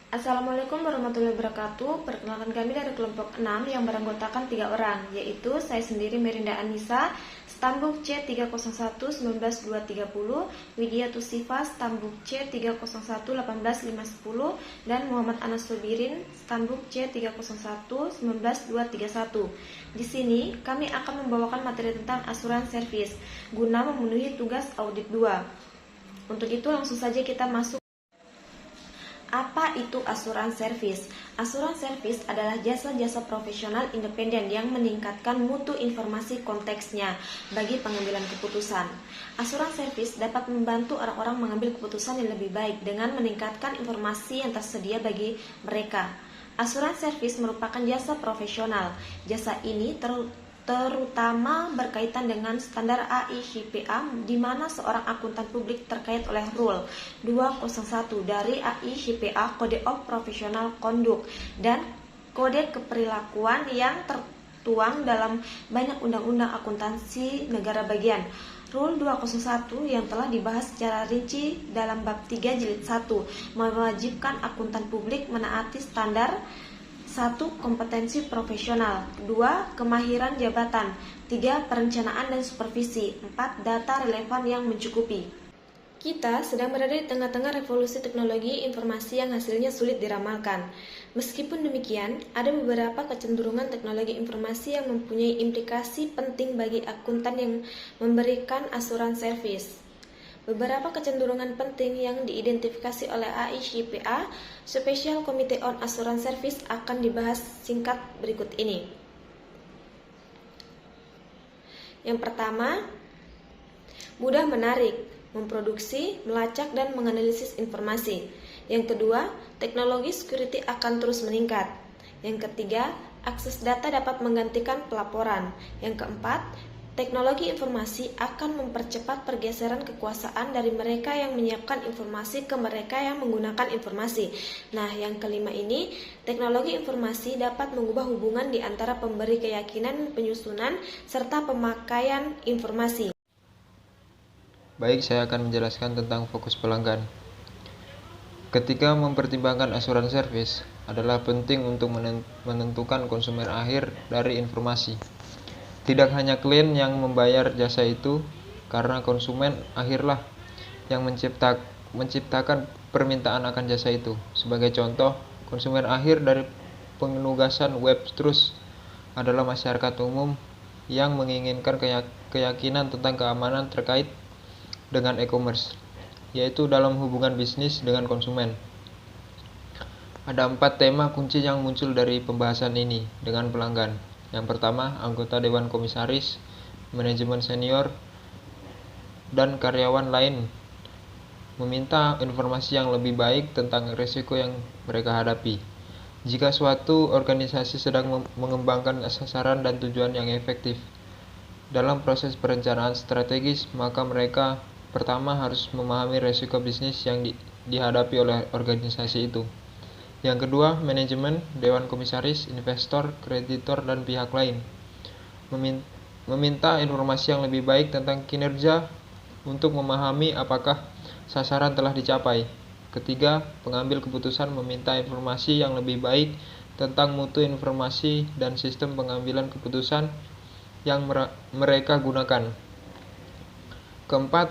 Assalamualaikum warahmatullahi wabarakatuh. Perkenalkan, kami dari kelompok 6 yang beranggotakan 3 orang, yaitu saya sendiri Merinda Anissa, Stambuk C301-19230, Widya Tusifa, Stambuk C301-18510, dan Muhammad Anas Subirin, Stambuk C301-19231. Di sini kami akan membawakan materi tentang asuransi servis guna memenuhi tugas audit 2. Untuk itu langsung saja kita masuk. Apa itu asuransi servis? Asuransi servis adalah jasa-jasa profesional independen yang meningkatkan mutu informasi konteksnya bagi pengambilan keputusan. Asuransi servis dapat membantu orang-orang mengambil keputusan yang lebih baik dengan meningkatkan informasi yang tersedia bagi mereka. Asuransi servis merupakan jasa profesional. Jasa ini terutama berkaitan dengan standar AICPA, di mana seorang akuntan publik terkait oleh Rule 201 dari AICPA, Code of Professional Conduct, dan kode keperilakuan yang tertuang dalam banyak undang-undang akuntansi negara bagian. Rule 201 yang telah dibahas secara rinci dalam bab 3 jilid 1 mewajibkan akuntan publik menaati standar 1. Kompetensi profesional. 2. Kemahiran jabatan. 3. Perencanaan dan supervisi. 4. Data relevan yang mencukupi. Kita sedang berada di tengah-tengah revolusi teknologi informasi yang hasilnya sulit diramalkan. Meskipun demikian, ada beberapa kecenderungan teknologi informasi yang mempunyai implikasi penting bagi akuntan yang memberikan asuransi servis. Beberapa kecenderungan penting yang diidentifikasi oleh AICPA, Special Committee on Assurance Service, akan dibahas singkat berikut ini. Yang pertama, mudah menarik, memproduksi, melacak, dan menganalisis informasi. Yang kedua, teknologi security akan terus meningkat. Yang ketiga, akses data dapat menggantikan pelaporan. Yang keempat, teknologi informasi akan mempercepat pergeseran kekuasaan dari mereka yang menyiapkan informasi ke mereka yang menggunakan informasi. Nah, yang kelima ini, teknologi informasi dapat mengubah hubungan di antara pemberi keyakinan, penyusunan, serta pemakaian informasi. Baik, saya akan menjelaskan tentang fokus pelanggan. Ketika mempertimbangkan asuransi servis, adalah penting untuk menentukan konsumen akhir dari informasi. Tidak hanya klien yang membayar jasa itu, karena konsumen akhirlah yang menciptakan permintaan akan jasa itu. Sebagai contoh, konsumen akhir dari penugasan web terus adalah masyarakat umum yang menginginkan keyakinan tentang keamanan terkait dengan e-commerce, yaitu dalam hubungan bisnis dengan konsumen. Ada 4 tema kunci yang muncul dari pembahasan ini dengan pelanggan. Yang pertama, anggota Dewan Komisaris, manajemen senior, dan karyawan lain meminta informasi yang lebih baik tentang risiko yang mereka hadapi. Jika suatu organisasi sedang mengembangkan sasaran dan tujuan yang efektif dalam proses perencanaan strategis, maka mereka pertama harus memahami risiko bisnis yang dihadapi oleh organisasi itu. Yang kedua, manajemen, dewan komisaris, investor, kreditor, dan pihak lain meminta informasi yang lebih baik tentang kinerja untuk memahami apakah sasaran telah dicapai. Ketiga, pengambil keputusan meminta informasi yang lebih baik tentang mutu informasi dan sistem pengambilan keputusan yang mereka gunakan. Keempat,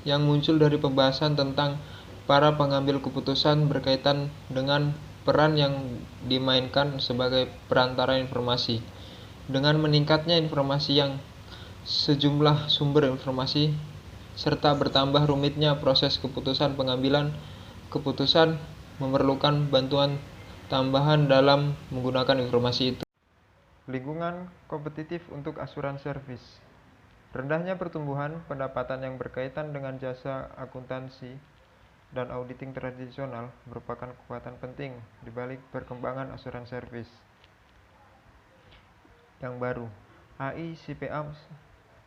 yang muncul dari pembahasan tentang para pengambil keputusan berkaitan dengan peran yang dimainkan sebagai perantara informasi. Dengan meningkatnya informasi yang sejumlah sumber informasi serta bertambah rumitnya proses pengambilan keputusan memerlukan bantuan tambahan dalam menggunakan informasi itu. Lingkungan kompetitif untuk asuransi servis. Rendahnya pertumbuhan pendapatan yang berkaitan dengan jasa akuntansi dan auditing tradisional merupakan kekuatan penting di balik perkembangan asuransi servis yang baru. AICPA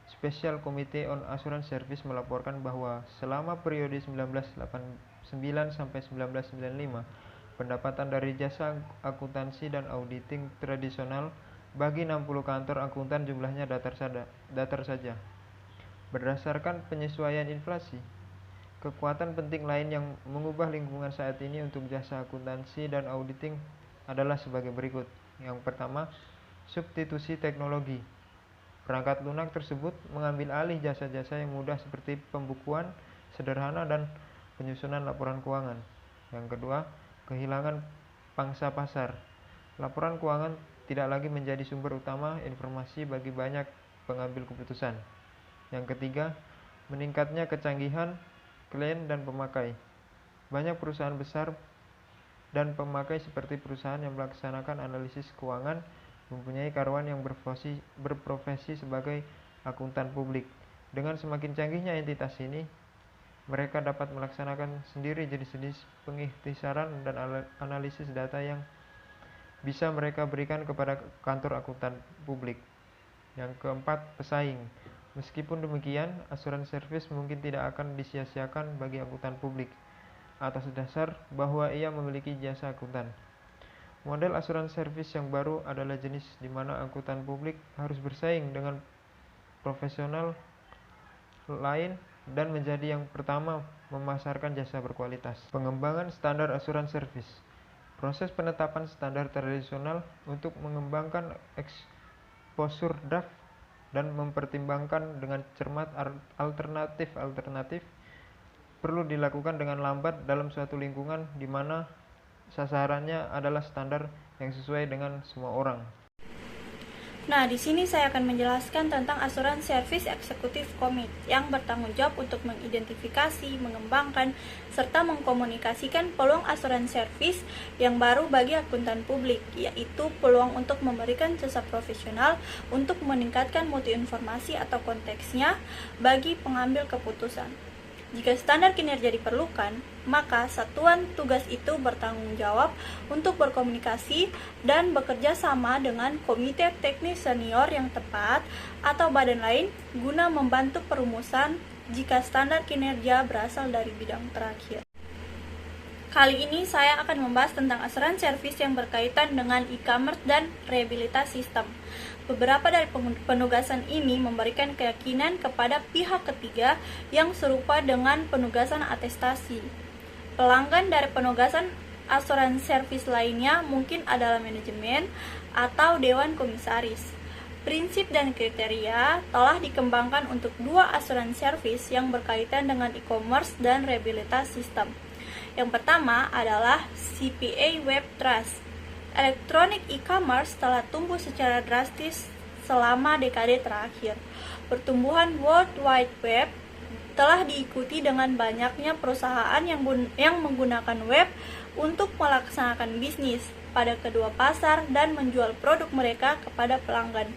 Special Committee on Assurance Service melaporkan bahwa selama periode 1989 sampai 1995, pendapatan dari jasa akuntansi dan auditing tradisional bagi 60 kantor akuntan jumlahnya datar saja. Berdasarkan penyesuaian inflasi, Kekuatan penting lain yang mengubah lingkungan saat ini untuk jasa akuntansi dan auditing adalah sebagai berikut. Yang pertama, substitusi teknologi. Perangkat lunak tersebut mengambil alih jasa-jasa yang mudah seperti pembukuan sederhana dan penyusunan laporan keuangan. Yang kedua, kehilangan pangsa pasar. Laporan keuangan tidak lagi menjadi sumber utama informasi bagi banyak pengambil keputusan. Yang ketiga, meningkatnya kecanggihan klien dan pemakai. Banyak perusahaan besar dan pemakai seperti perusahaan yang melaksanakan analisis keuangan mempunyai karyawan yang berprofesi sebagai akuntan publik. Dengan semakin canggihnya entitas ini, mereka dapat melaksanakan sendiri jenis-jenis pengikhtisaran dan analisis data yang bisa mereka berikan kepada kantor akuntan publik. Yang keempat, pesaing. Meskipun demikian, asuransi servis mungkin tidak akan disia-siakan bagi akuntan publik atas dasar bahwa ia memiliki jasa akuntan. Model asuransi servis yang baru adalah jenis di mana akuntan publik harus bersaing dengan profesional lain dan menjadi yang pertama memasarkan jasa berkualitas. Pengembangan standar asuransi servis. Proses penetapan standar tradisional untuk mengembangkan exposure draft dan mempertimbangkan dengan cermat alternatif perlu dilakukan dengan lambat dalam suatu lingkungan di mana sasarannya adalah standar yang sesuai dengan semua orang. Nah, di sini saya akan menjelaskan tentang asuransi servis eksekutif komit yang bertanggung jawab untuk mengidentifikasi, mengembangkan, serta mengkomunikasikan peluang asuransi servis yang baru bagi akuntan publik, yaitu peluang untuk memberikan jasa profesional untuk meningkatkan mutu informasi atau konteksnya bagi pengambil keputusan. Jika standar kinerja diperlukan, maka satuan tugas itu bertanggung jawab untuk berkomunikasi dan bekerja sama dengan komite teknis senior yang tepat atau badan lain guna membantu perumusan jika standar kinerja berasal dari bidang terakhir. Kali ini saya akan membahas tentang asuransi servis yang berkaitan dengan e-commerce dan rehabilitasi sistem. Beberapa dari penugasan ini memberikan keyakinan kepada pihak ketiga yang serupa dengan penugasan atestasi. Pelanggan dari penugasan asuransi servis lainnya mungkin adalah manajemen atau dewan komisaris. Prinsip dan kriteria telah dikembangkan untuk dua asuransi servis yang berkaitan dengan e-commerce dan rehabilitasi sistem. Yang pertama adalah CPA Web Trust. Electronic e-commerce telah tumbuh secara drastis selama dekade terakhir. Pertumbuhan World Wide Web telah diikuti dengan banyaknya perusahaan yang menggunakan web untuk melaksanakan bisnis pada kedua pasar dan menjual produk mereka kepada pelanggan.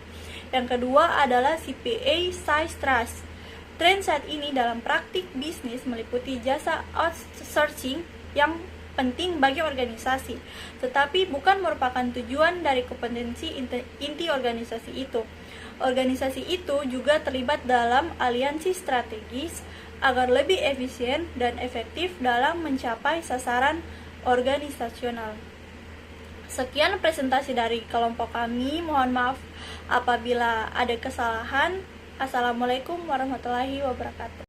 Yang kedua adalah CPA Size Trust. Tren saat ini dalam praktik bisnis meliputi jasa outsourcing yang penting bagi organisasi, tetapi bukan merupakan tujuan dari kompetensi inti organisasi itu. Organisasi itu juga terlibat dalam aliansi strategis agar lebih efisien dan efektif dalam mencapai sasaran organisasional. Sekian presentasi dari kelompok kami. Mohon maaf apabila ada kesalahan. Assalamualaikum warahmatullahi wabarakatuh.